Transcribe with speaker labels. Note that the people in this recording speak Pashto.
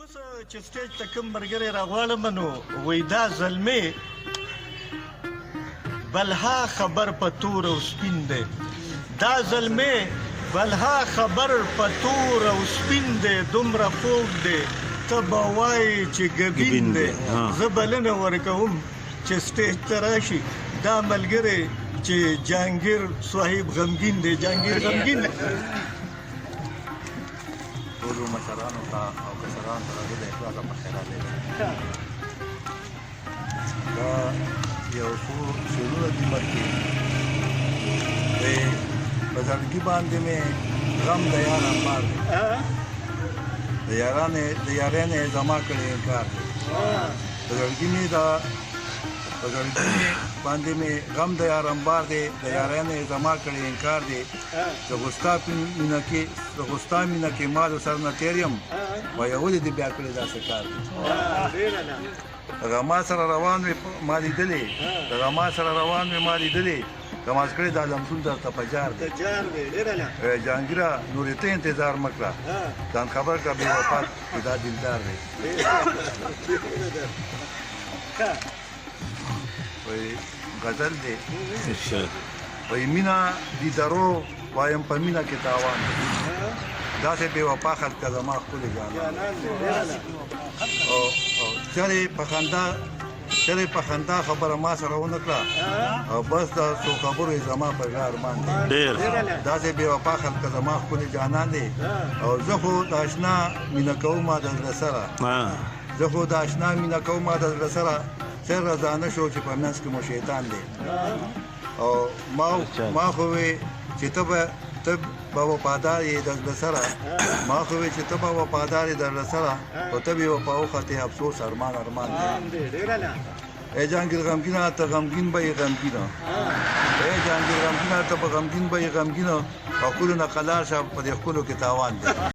Speaker 1: چې سټیج ته کوم ملګری راغواړم نو وایي دا زلمی بلها خبر په تور او سپین دی دا زلمی بلها خبر په تور او سپین دی دومره خوږ دی ته به وایې چې ګبین دی زه بلنه ورکوم چې سټیج ته راشي دا ملګری چې جهانګیر صاحب غمګین دی جهانګیر غمګین دی
Speaker 2: ټولو مشرانو ته او کشرانو ته راځي د اخلاقه په خیرات دی دا یو څو شعرونه دي مکې په زړګي باندې مې غم د یار انبار دی د یارانې زما کړی انکار دی په زړګي مې باندې مې غم د یار انبار دی د یارانې زما کړی انکار دی د غستا مینه کې ما د سر نه تېر یم وایه ولې دې بیا کړی داسې کار دی غما سره روان وې ما لیدلې که ماز کړی دا لمسون درته په جار دی جهانګیره نورې ته انتظار مه کړه ځان خبر کړه بې وفا چې دا دلدار دی وایي غزل دی وایي مینه دي درو وایم په مینه کې تاوان دی داسې بې وفا خلکه زما ښکلې جانان او چرې په خندا خبره ما سره ونه کړه او بس دا څو خبرو یې زما په زړه ارمان دی داسې بې وفا خلکه زما ښکلې جانان دی او زه خو د اشنا مینه کومه د زړه سره سر رضانه شو چې په منځ کې مو شیطان دی او ما خو وې چې ته به وفادار یې د زړه سره ما خو وې چې ته به وفادار یې د زړه سره او ته بې وفا وختې افسوس ارمان دی ای جهانګیر غمګینه ته غمګین به یې غمګینه ته به غمګین به یې غمګینه او ښکلو نه قلار شه په دې ښکلو کې تاوان دی